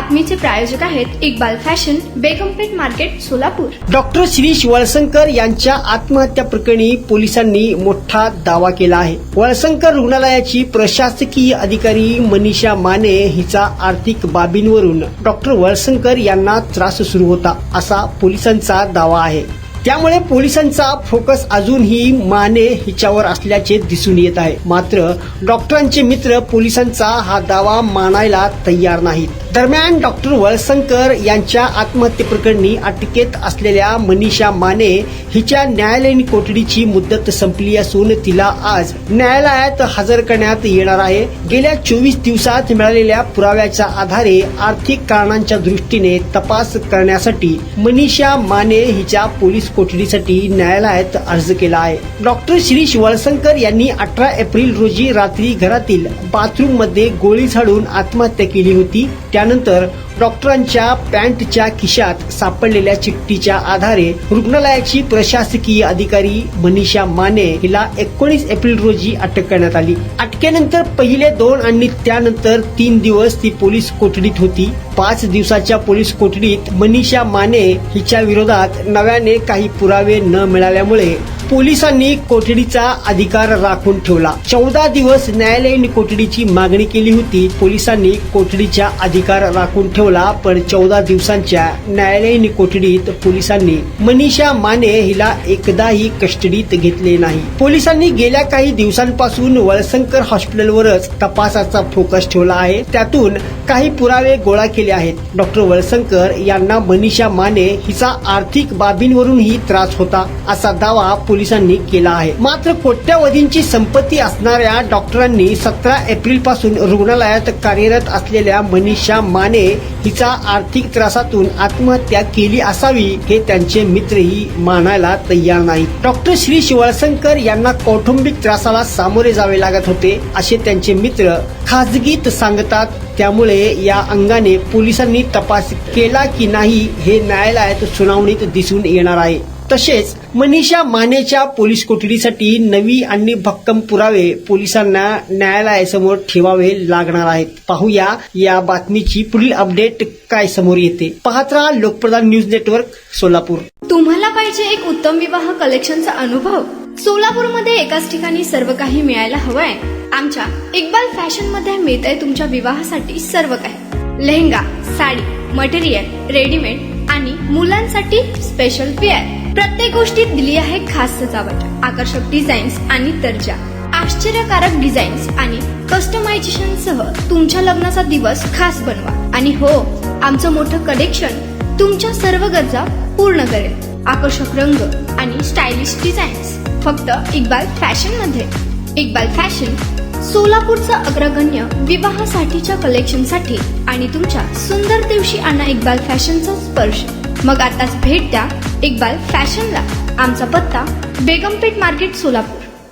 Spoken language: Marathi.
बातमीचे प्रायोजक आहेत Iqbal fashion, Begampeth market, Solapur. Doctor Shirish Valsankar यांच्या आत्महत्या प्रकरणी पोलिसांनी मोठा दावा केला आहे। वळसंकर रुग्णालयाची प्रशासकीय अधिकारी मनीषा माने हिचा आर्थिक बाबींवरून डॉक्टर वळसंकर यांना त्रास सुरू होता असा पोलिसांचा दावा आहे। त्यामुळे पोलिसांचा फोकस अजूनही माने हिच्यावर असल्याचे दिसून येत आहे। मात्र डॉक्टरांचे मित्र पोलिसांचा हा दावा मानायला तयार नाहीत। दरम्यान डॉक्टर वळसंकर यांच्या आत्महत्येप्रकरणी अटकेत असलेल्या मनीषा माने हिच्या न्यायालयीन कोठडीची मुदत संपली असून तिला आज न्यायालयात हजर करण्यात येणार आहे। गेल्या 24 दिवसात मिळालेल्या पुराव्याच्या आधारे आर्थिक कारणांच्या दृष्टीने तपास करण्यासाठी मनीषा माने हिच्या पोलीस कोठडीसाठी न्यायालयात अर्ज केला आहे। डॉक्टर शिरीष वळसंकर यांनी 18 एप्रिल रोजी रात्री घरातील बाथरूम मध्ये गोळी झाडून आत्महत्या केली होती। त्यानंतर डॉक्टरांच्या पॅन्टच्या खिशात सापडलेल्या चिठ्ठीच्या आधारे रुग्णालयाची प्रशासकीय अधिकारी मनीषा माने हिला 19 एप्रिल रोजी अटक करण्यात आली। अटकेनंतर पहिले 2 आणि त्यानंतर 3 दिवस ती पोलीस कोठडीत होती। 5 दिवसाच्या पोलीस कोठडीत मनीषा माने हिच्या विरोधात नव्याने काही पुरावे न मिळाल्यामुळे पोलिसांनी कोठडीचा अधिकार राखून ठेवला। 14 दिवस न्यायालयीन कोठडीची मागणी केली होती। पोलिसांनी कोठडीचा अधिकार राखून ठेवला, पण 14 दिवसांच्या न्यायालयीन कोठडीत पोलिसांनी मनीषा माने हिला एकदाही कस्टडीत घेतले नाही। पोलिसांनी गेल्या काही दिवसांपासून वळसंकर हॉस्पिटलवरच तपासाचा फोकस ठेवला आहे। त्यातून काही पुरावे गोळा केले आहेत। डॉक्टर वळसंकर यांना मनीषा माने हिचा आर्थिक बाबींवरूनही त्रास होता असा दावा पोलिसांनी केला आहे। मात्र कोट्यावधींची संपत्ती असणाऱ्या डॉक्टरांनी 17 एप्रिल पासून रुग्णालयात कार्यरत असलेल्या मनीषा माने हिचा आर्थिक त्रासातून आत्महत्या केली असावी हे त्यांचे मित्रही मानायला तयार नाहीत। डॉक्टर शिरीष वळसंकर यांना कौटुंबिक त्रासाला सामोरे जावे लागत होते असे त्यांचे मित्र खाजगीत सांगतात। त्यामुळे या अंगाने पोलिसांनी तपास केला की नाही हे न्यायालयात सुनावणीत दिसून येणार आहे। तसेच मनीषा मानेच्या पोलीस कोठडीसाठी नवी आणि भक्कम पुरावे पोलिसांना न्यायालयासमोर ठेवावे लागणार आहेत। पाहूया या बातमीची पुढील अपडेट काय समोर येते। पाहत राहा लोकप्रधान न्यूज नेटवर्क, सोलापूर। तुम्हाला पाहिजे एक उत्तम विवाह कलेक्शनचा अनुभव? सोलापूरमध्ये एकाच ठिकाणी सर्व काही मिळायला हवंय? आमच्या इक्बाल फॅशन मध्ये मिळतंय तुमच्या विवाहासाठी सर्व काही। लेहंगा, साडी, मटेरियल, रेडीमेड आणि मुलांसाठी स्पेशल वेअर। प्रत्येक गोष्टीत दिली आहे खास सजावट, आकर्षक डिझाईन्स आणि दर्जा, आश्चर्यकारक डिझाईन्स आणि कस्टमायझेशन सह तुमच्या लग्नाचा दिवस खास बनवा। आणि हो, आमचं मोठं कलेक्शन तुमच्या सर्व गरजा पूर्ण करेल। आकर्षक रंग आणि स्टायलिश डिझाईन्स फक्त इक्बाल फॅशन मध्ये। इक्बाल फॅशन सोलापूरचा अग्रगण्य विवाहासाठीच्या कलेक्शनसाठी आणि तुमच्या सुंदर दिवशी आणा इक्बाल फॅशनचा स्पर्श। मग आताच भेट द्या इक्बाल फॅशनला। आमचा पत्ता बेगमपेठ मार्केट, सोलापूर।